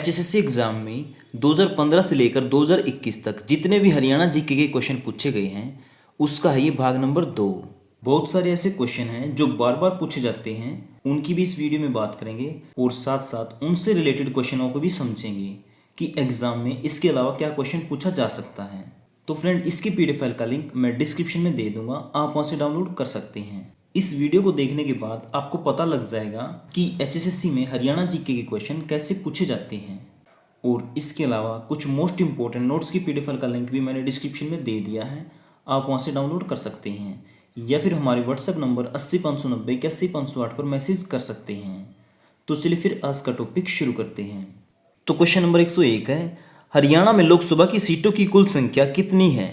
HSSC exam में 2015 से लेकर 2021 तक जितने भी हरियाणा जीके के क्वेश्चन पूछे गए हैं उसका है ये भाग नंबर 2। बहुत सारे ऐसे क्वेश्चन हैं जो बार बार पूछे जाते हैं, उनकी भी इस वीडियो में बात करेंगे और साथ साथ उनसे रिलेटेड क्वेश्चनों को भी समझेंगे कि एग्ज़ाम में इसके अलावा क्या क्वेश्चन पूछा जा सकता है। तो फ्रेंड, इसकी पीडीएफ फाइल का लिंक मैं डिस्क्रिप्शन में दे दूंगा, आप वहाँ से डाउनलोड कर सकते हैं। इस वीडियो को देखने के बाद आपको पता लग जाएगा कि एचएसएससी में हरियाणा जीके के क्वेश्चन कैसे पूछे जाते हैं। और इसके अलावा कुछ मोस्ट इंपॉर्टेंट नोट्स की पीडीएफ फाइल का लिंक भी मैंने डिस्क्रिप्शन में दे दिया है, आप वहाँ से डाउनलोड कर सकते हैं या फिर हमारे व्हाट्सएप नंबर 80 590 81 508 पर मैसेज कर सकते हैं। तो चलिए फिर आज का टॉपिक शुरू करते हैं। तो क्वेश्चन नंबर 101 है, हरियाणा में लोकसभा की सीटों की कुल संख्या कितनी है?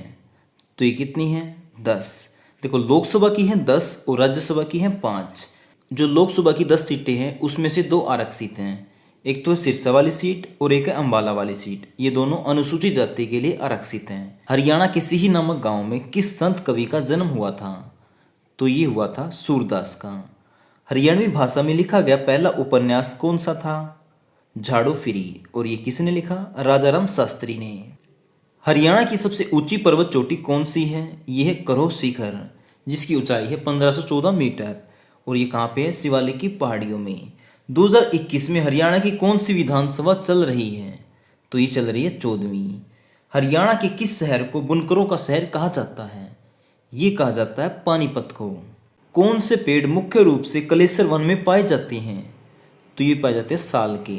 तो ये कितनी है? 10। देखो, लोकसभा की हैं 10 और राज्यसभा की हैं 5। जो लोकसभा की 10 सीटें हैं उसमें से 2 आरक्षित हैं, एक तो है सिरसा वाली सीट और एक है अम्बाला वाली सीट। ये दोनों अनुसूचित जाति के लिए आरक्षित हैं। हरियाणा के सिही नामक गांव में किस संत कवि का जन्म हुआ था? तो ये हुआ था सूरदास का। हरियाणवी भाषा में लिखा गया पहला उपन्यास कौन सा था? झाड़ू फिरी। और ये किसने लिखा? राजाराम शास्त्री ने। हरियाणा की सबसे ऊंची पर्वत चोटी कौन सी है? यह है करोह शिखर, जिसकी ऊंचाई है 1514 मीटर और ये कहाँ पे है? शिवालिक की पहाड़ियों में। 2021 में हरियाणा की कौन सी विधानसभा चल रही है? तो ये चल रही है 14वीं। हरियाणा के किस शहर को बुनकरों का शहर कहा जाता है? ये कहा जाता है पानीपत को। कौन से पेड़ मुख्य रूप से कलेसर वन में पाए जाते हैं? तो ये पाए जाते हैं साल के।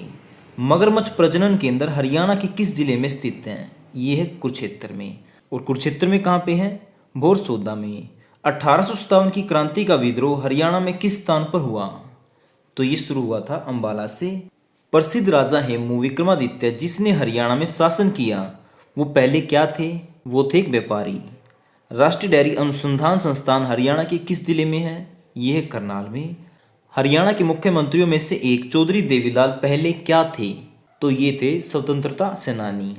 मगरमच्छ प्रजनन केंद्र हरियाणा के किस जिले में स्थित हैं? ये है कुरुक्षेत्र में। और कुरुक्षेत्र में कहाँ पे है? बोरसोदा में। 1857 की क्रांति का विद्रोह हरियाणा में किस स्थान पर हुआ? तो ये शुरू हुआ था अम्बाला से। प्रसिद्ध राजा हेमू विक्रमादित्य जिसने हरियाणा में शासन किया वो पहले क्या थे? वो थे एक व्यापारी। राष्ट्रीय डेयरी अनुसंधान संस्थान हरियाणा के किस जिले में है? ये है करनाल में। हरियाणा के मुख्यमंत्रियों में से एक चौधरी देवीलाल पहले क्या थे? तो ये थे स्वतंत्रता सेनानी।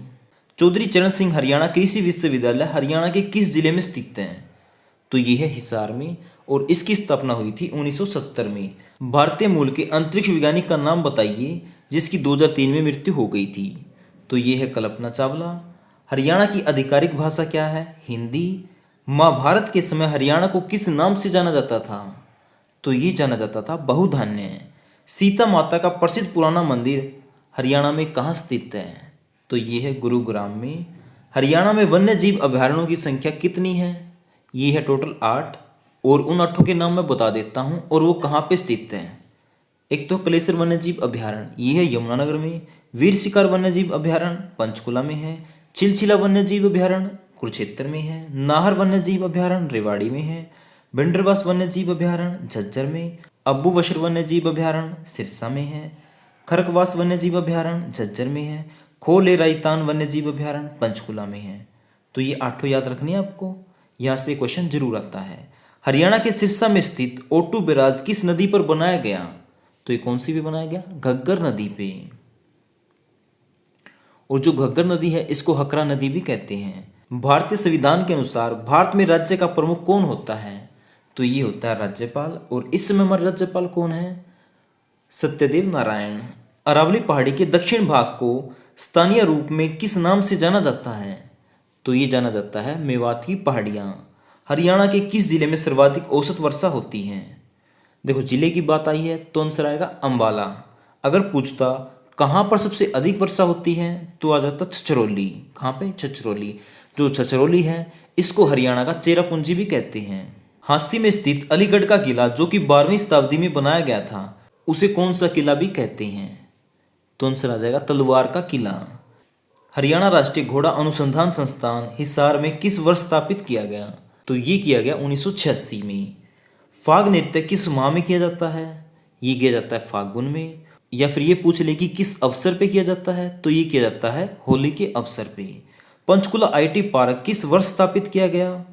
चौधरी चरण सिंह हरियाणा कृषि विश्वविद्यालय हरियाणा के किस जिले में स्थित है? तो ये है हिसार में और इसकी स्थापना हुई थी 1970 में। भारतीय मूल के अंतरिक्ष वैज्ञानिक का नाम बताइए जिसकी 2003 में मृत्यु हो गई थी। तो ये है कल्पना चावला। हरियाणा की आधिकारिक भाषा क्या है? हिंदी। महाभारत के समय हरियाणा को किस नाम से जाना जाता था? तो ये जाना जाता था बहुधान्य। सीता माता का प्रसिद्ध पुराना मंदिर हरियाणा में कहाँ स्थित है? तो ये है गुरुग्राम में। हरियाणा में वन्य जीव अभयारण्यों की संख्या कितनी है? ये है टोटल 8 और उन 8 के नाम मैं बता देता हूँ और वो कहाँ पे स्थित है। एक तो कलेसर वन्य जीव अभयारण्य, ये है यमुनानगर में। वीर शिकार वन्य जीव अभयारण्य पंचकुला में है। चिलचिला वन्य जीव अभयारण्य कुरुक्षेत्र में है। नाहर वन्य जीव अभयारण्य रेवाड़ी में है। भिंडरवास वन्य जीव अभयारण्य झज्जर में। अब्बू वशर वन्य जीव अभयारण्य सिरसा में है। खरकवास वन्य जीव अभयारण्य झज्जर में है। खोले रायतान वन्य जीव अभयारण्य पंचकुला में है। तो ये 8 याद रखनी है आपको, यहाँ से क्वेश्चन जरूर आता है। हरियाणा के सिरसा में स्थित ओटू बैराज किस नदी पर बनाया गया? तो ये कौन सी पे बनाया गया? घग्गर नदी पे। और जो घग्गर नदी है इसको हकरा नदी भी कहते हैं। भारतीय संविधान के अनुसार भारत में राज्य का प्रमुख कौन होता है? तो ये होता है राज्यपाल। और इस समय हमारे राज्यपाल कौन है? सत्यदेव नारायण। अरावली पहाड़ी के दक्षिण भाग को स्थानीय रूप में किस नाम से जाना जाता है? तो ये जाना जाता है मेवात की पहाड़ियाँ। हरियाणा के किस जिले में सर्वाधिक औसत वर्षा होती है? देखो, जिले की बात आई है तो आंसर आएगा अम्बाला। अगर पूछता कहाँ पर सबसे अधिक वर्षा होती है तो आ जाता छछरौली। कहाँ पे? छछरौली। जो छछरौली है इसको हरियाणा का चेरापूंजी भी कहते हैं। हांसी में स्थित अलीगढ़ का किला जो कि 12वीं शताब्दी में बनाया गया था उसे कौन सा किला भी कहते हैं? तो आंसर आ जाएगा तलवार का किला। हरियाणा राष्ट्रीय घोड़ा अनुसंधान संस्थान हिसार में किस वर्ष स्थापित किया गया? तो ये किया गया 1986 में। फाग नृत्य किस माह में किया जाता है? ये किया जाता है फागुन में। या फिर ये पूछ ले कि किस अवसर पे किया जाता है? तो ये किया जाता है होली के अवसर पे। पंचकुला आईटी पार्क किस वर्ष स्थापित किया गया?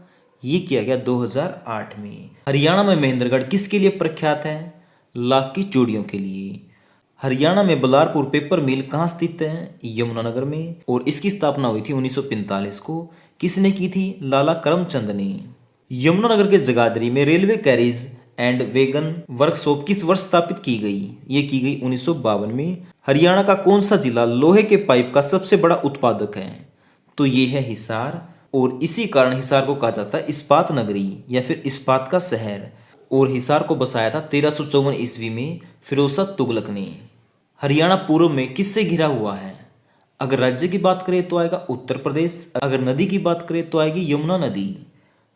ये किया गया 2008 में। हरियाणा में महेंद्रगढ़ किसके लिए प्रख्यात है? लाख की चूड़ियों के लिए। हरियाणा में बलारपुर पेपर मिल कहाँ स्थित है? यमुनानगर में। और इसकी स्थापना हुई थी 1945 को। किसने की थी? लाला करमचंद ने। यमुनानगर के जगाधरी में railway carriage and wagon workshop किस वर्ष स्थापित की गई? ये की गई 1952 में। हरियाणा का कौन सा जिला लोहे के पाइप का सबसे बड़ा उत्पादक है? तो ये है हिसार, और इसी कारण हिसार को कहा जाता है इस्पात नगरी या फिर इस्पात का शहर। और हिसार को बसाया था 1354 ईस्वी में फिरोज शाह तुगलक ने। हरियाणा पूर्व में किससे घिरा हुआ है? अगर राज्य की बात करें तो आएगा उत्तर प्रदेश, अगर नदी की बात करें तो आएगी यमुना नदी।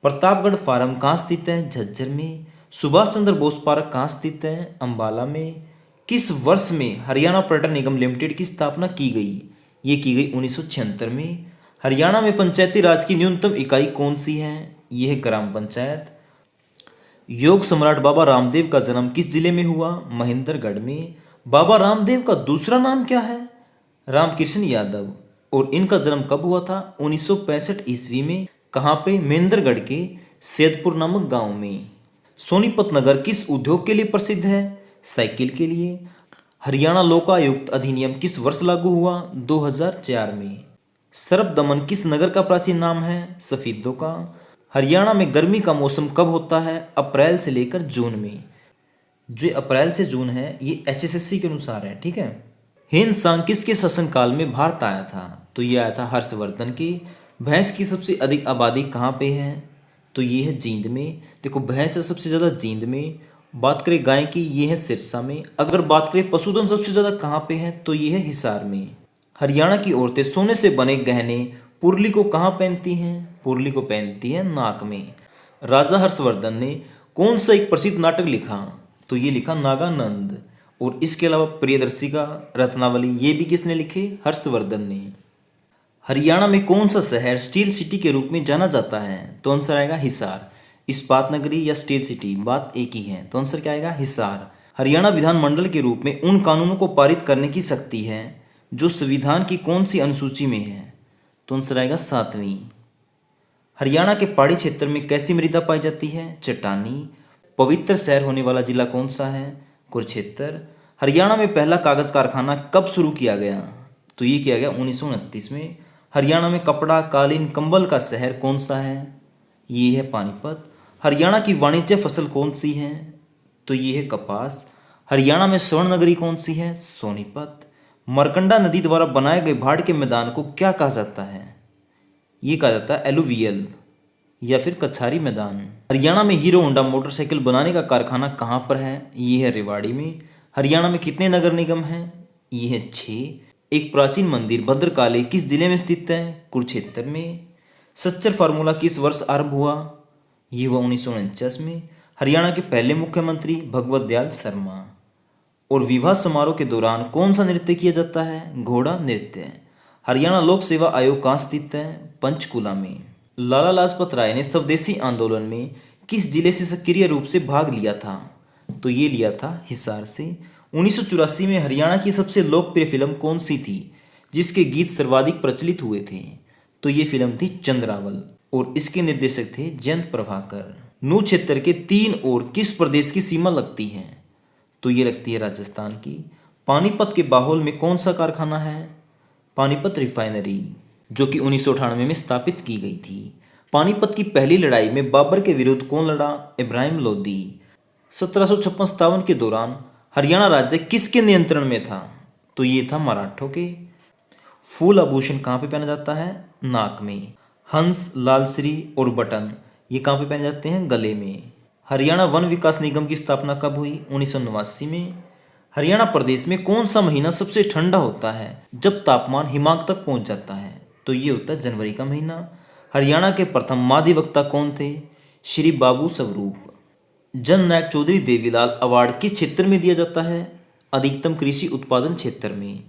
प्रतापगढ़ फार्म कहाँ स्थित है? झज्जर में। सुभाष चंद्र बोस पार्क कहाँ स्थित है? अंबाला में। किस वर्ष में हरियाणा पर्यटन निगम लिमिटेड की स्थापना की गई? ये की गई 1976 में। हरियाणा में पंचायती राज की न्यूनतम इकाई कौन सी है? ये है ग्राम पंचायत। योग सम्राट बाबा रामदेव का जन्म किस जिले में हुआ? महेंद्रगढ़ में। बाबा रामदेव का दूसरा नाम क्या है? रामकृष्ण यादव। और इनका जन्म कब हुआ था? 1965 ईस्वी में। कहाँ पे? महेंद्रगढ़ के सैदपुर नामक गांव में। सोनीपत नगर किस उद्योग के लिए प्रसिद्ध है? साइकिल के लिए। हरियाणा लोकायुक्त अधिनियम किस वर्ष लागू हुआ? 2004 में। सर्प दमन किस नगर का प्राचीन नाम है? सफीदों का। हरियाणा में गर्मी का मौसम कब होता है? अप्रैल से लेकर जून में। जो अप्रैल से जून है ये HSSC के अनुसार है, ठीक है। हिंद सांग किसके शासनकाल में भारत आया था? तो ये आया था हर्षवर्धन के। भैंस की सबसे अधिक आबादी कहाँ पे है? तो ये है जींद में। देखो भैंस है सबसे ज़्यादा जींद में। बात करें गाय की, ये है सिरसा में। अगर बात करें पशुधन सबसे ज़्यादा कहाँ पे है? तो ये है हिसार में। हरियाणा की औरतें सोने से बने गहने पुरली को कहाँ पहनती हैं? पुरली को पहनती हैं नाक में। राजा हर्षवर्धन ने कौन सा एक प्रसिद्ध नाटक लिखा? तो ये लिखा नागानंद। और इसके अलावा प्रियदर्शी का रत्नावली, ये भी किसने लिखे? हर्षवर्धन ने। हरियाणा में कौन सा शहर स्टील सिटी के रूप में जाना जाता है? तो आंसर आएगा हिसार। इस्पात नगरी या स्टील सिटी, बात एक ही है, तो आंसर क्या आएगा? हिसार। हरियाणा विधानमंडल के रूप में उन कानूनों को पारित करने की शक्ति है जो संविधान की कौन सी अनुसूची में है? तो आंसर आएगा 7वीं। हरियाणा के पहाड़ी क्षेत्र में कैसी मृदा पाई जाती है? चट्टानी। पवित्र शहर होने वाला जिला कौन सा है? कुरुक्षेत्र। हरियाणा में पहला कागज कारखाना कब शुरू किया गया? तो ये किया गया 1929 में। हरियाणा में कपड़ा, कालीन, कंबल का शहर कौन सा है? ये है पानीपत। हरियाणा की वाणिज्य फसल कौन सी है? तो ये है कपास। हरियाणा में स्वर्ण नगरी कौन सी है? सोनीपत। मरकंडा नदी द्वारा बनाए गए भाड़ के मैदान को क्या कहा जाता है? ये कहा जाता है एलुवियल या फिर कछारी मैदान। हरियाणा में हीरो होंडा मोटरसाइकिल बनाने का कारखाना कहाँ पर है? ये है रेवाड़ी में। हरियाणा में कितने नगर निगम हैं? ये है 6। एक प्राचीन मंदिर भद्रकाली किस जिले में स्थित है? कुरुक्षेत्र में। सच्चर फार्मूला किस वर्ष आरंभ हुआ? ये हुआ 1949 में। हरियाणा के पहले मुख्यमंत्री भगवत दयाल शर्मा। और विवाह समारोह के दौरान कौन सा नृत्य किया जाता है? घोड़ा नृत्य। हरियाणा लोक सेवा आयोग कहाँ स्थित है? पंचकुला में। लाला लाजपत राय ने स्वदेशी आंदोलन में किस जिले से सक्रिय रूप से भाग लिया था? तो ये लिया था हिसार से। 1984 में हरियाणा की सबसे लोकप्रिय फिल्म कौन सी थी जिसके गीत सर्वाधिक प्रचलित हुए थे? तो ये फिल्म थी चंद्रावल, और इसके निर्देशक थे जयंत प्रभाकर। नू क्षेत्र के 3 ओर किस प्रदेश की सीमा लगती है? तो ये लगती है राजस्थान की। पानीपत के बाहोल में कौन सा कारखाना है? पानीपत रिफाइनरी, जो कि 1998 में स्थापित की गई थी। पानीपत की पहली लड़ाई में बाबर के विरुद्ध कौन लड़ा? इब्राहिम लोदी। 1756-57 के दौरान हरियाणा राज्य किसके नियंत्रण में था? तो ये था मराठों के। फूल आभूषण कहाँ पे पहना जाता है? नाक में। हंस, लालश्री और बटन ये कहाँ पे पहने जाते हैं? गले में। हरियाणा वन विकास निगम की स्थापना कब हुई? 1989 में। हरियाणा प्रदेश में कौन सा महीना सबसे ठंडा होता है जब तापमान हिमांक तक पहुंच जाता है? तो ये होता है जनवरी का महीना। हरियाणा के प्रथम महाधिवक्ता कौन थे? श्री बाबू स्वरूप। जन नायक चौधरी देवीलाल अवार्ड किस क्षेत्र में दिया जाता है? अधिकतम कृषि उत्पादन क्षेत्र में।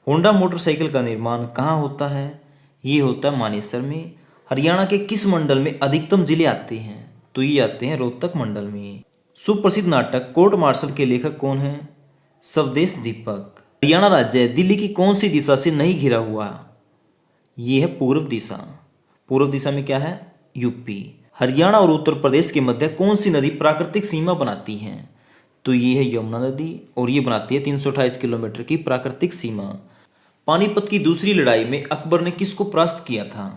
होंडा मोटरसाइकिल का निर्माण कहाँ होता है? ये होता है मानेसर में। हरियाणा के किस मंडल में अधिकतम जिले आते हैं? तो ये आते हैं रोहतक मंडल में। सुप्रसिद्ध नाटक कोर्ट मार्शल के लेखक कौन है? स्वदेश दीपक। हरियाणा राज्य दिल्ली की कौन सी दिशा से नहीं घिरा हुआ? ये है पूर्व दिशा। पूर्व दिशा में क्या है? यूपी। हरियाणा और उत्तर प्रदेश के मध्य कौन सी नदी प्राकृतिक सीमा बनाती है? तो ये है यमुना नदी, और ये बनाती है 328 किलोमीटर की प्राकृतिक सीमा। पानीपत की दूसरी लड़ाई में अकबर ने किसको परास्त किया था,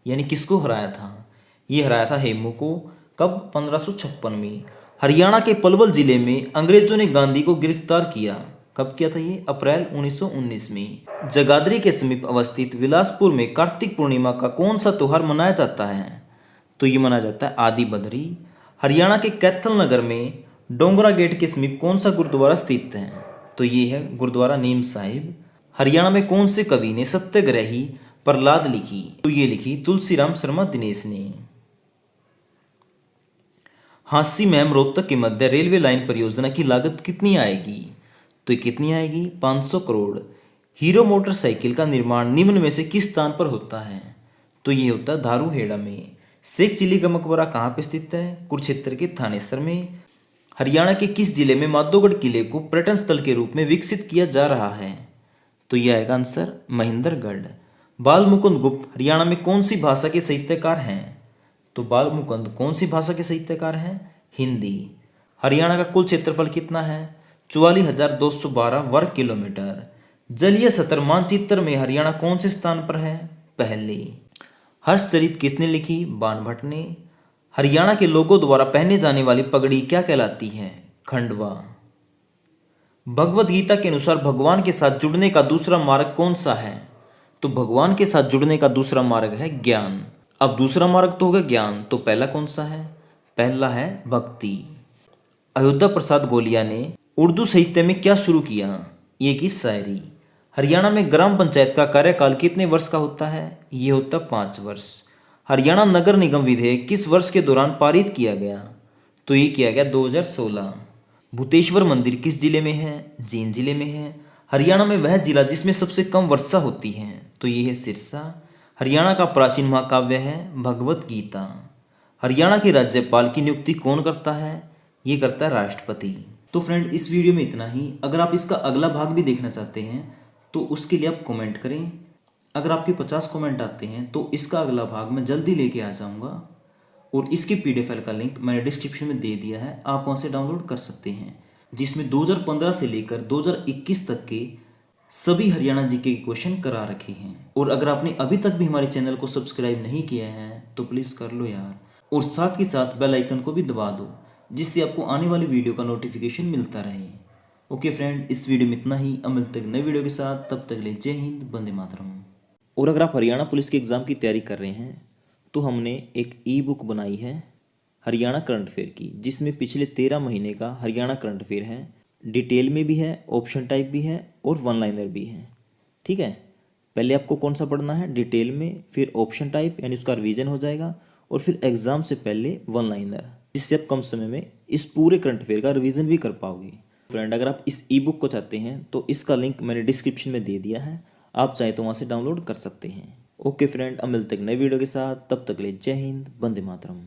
यानी किसको हराया था? ये हराया था हेमू को। कब? 1556 में। हरियाणा के पलवल जिले में अंग्रेजों ने गांधी को गिरफ्तार किया। कब किया था ये? अप्रैल 1919 में। जगाधरी के समीप अवस्थित विलासपुर में कार्तिक पूर्णिमा का कौन सा त्योहार मनाया जाता है? तो ये मनाया जाता है आदि बदरी। हरियाणा के कैथल नगर में डोंगरा गेट के समीप कौन सा गुरुद्वारा स्थित है? तो ये है गुरुद्वारा नीम साहिब। हरियाणा में कौन से कवि ने सत्याग्रही प्रहलाद लिखी? तो ये लिखी तुलसीराम शर्मा दिनेश ने। हांसी मैम रोहतक के मध्य रेलवे लाइन परियोजना की लागत कितनी आएगी? तो ये कितनी आएगी? 500 करोड़। हीरो मोटरसाइकिल का निर्माण निम्न में से किस स्थान पर होता है? तो ये होता है धारूहेड़ा में। शेख चिली का मकबरा कहाँ पे स्थित है? कुरुक्षेत्र के थानेसर में। हरियाणा के किस जिले में माधोगढ़ किले को पर्यटन स्थल के रूप में विकसित किया जा रहा है? तो यह आएगा आंसर महेंद्रगढ़। बाल मुकुंद गुप्त हरियाणा में कौन सी भाषा के साहित्यकार हैं? तो बाल मुकुंद कौन सी भाषा के साहित्यकार हैं? हिंदी। हरियाणा का कुल क्षेत्रफल कितना है? 44,212 वर्ग किलोमीटर। जलीय सतह मानचित्र में हरियाणा कौन से स्थान पर है? पहले। हर्षचरित किसने लिखी? बाणभट्ट ने। हरियाणा के लोगों द्वारा पहने जाने वाली पगड़ी क्या कहलाती है? खंडवा। भगवत गीता के अनुसार भगवान के साथ जुड़ने का दूसरा मार्ग कौन सा है? तो भगवान के साथ जुड़ने का दूसरा मार्ग है ज्ञान। अब दूसरा मार्ग तो होगा ज्ञान, तो पहला कौन सा है? पहला है भक्ति। अयोध्या प्रसाद गोलिया ने उर्दू साहित्य में क्या शुरू किया? ये की शायरी। हरियाणा में ग्राम पंचायत का कार्यकाल कितने वर्ष का होता है? ये होता 5 वर्ष। हरियाणा नगर निगम विधेयक किस वर्ष के दौरान पारित किया गया? तो ये किया गया 2016। भूतेश्वर मंदिर किस जिले में है? जींद जिले में है। हरियाणा में वह जिला जिसमें सबसे कम वर्षा होती है? तो ये है सिरसा। हरियाणा का प्राचीन महाकाव्य है भगवत गीता। हरियाणा के राज्यपाल की नियुक्ति कौन करता है? ये करता है राष्ट्रपति। तो फ्रेंड, इस वीडियो में इतना ही। अगर आप इसका अगला भाग भी देखना चाहते हैं तो उसके लिए आप कमेंट करें। अगर आपके 50 कमेंट आते हैं तो इसका अगला भाग मैं जल्दी लेके आ जाऊंगा। और इसके PDF फाइल का लिंक मैंने डिस्क्रिप्शन में दे दिया है, आप वहाँ से डाउनलोड कर सकते हैं, जिसमें 2015 से लेकर 2021 तक के सभी हरियाणा जीके के क्वेश्चन करा रखे हैं। और अगर आपने अभी तक भी हमारे चैनल को सब्सक्राइब नहीं किया है तो प्लीज़ कर लो यार, और साथ के साथ बेल आइकन को भी दबा दो, जिससे आपको आने वाली वीडियो का नोटिफिकेशन मिलता रहे। ओके फ्रेंड, इस वीडियो में इतना ही। अब मिलते हैं नई वीडियो के साथ, तब तक के लिए जय हिंद, वंदे मातरम। और अगर आप हरियाणा पुलिस के एग्ज़ाम की तैयारी कर रहे हैं तो हमने एक ई-बुक बनाई है हरियाणा करंट अफेयर की, जिसमें पिछले 13 महीने का हरियाणा करंट अफेयर है। डिटेल में भी है, ऑप्शन टाइप भी है और वन लाइनर भी है। ठीक है, पहले आपको कौन सा पढ़ना है? डिटेल में, फिर ऑप्शन टाइप यानी उसका रिवीजन हो जाएगा, और फिर एग्जाम से पहले वन लाइनर, जिससे आप कम समय में इस पूरे करंट अफेयर का रिवीजन भी कर पाओगे। फ्रेंड, अगर आप इस ई-बुक को चाहते हैं तो इसका लिंक मैंने डिस्क्रिप्शन में दे दिया है, आप चाहे तो वहाँ से डाउनलोड कर सकते हैं। ओके फ्रेंड, अब मिलते हैं नए वीडियो के साथ, तब तक के लिए जय हिंद, वंदे मातरम।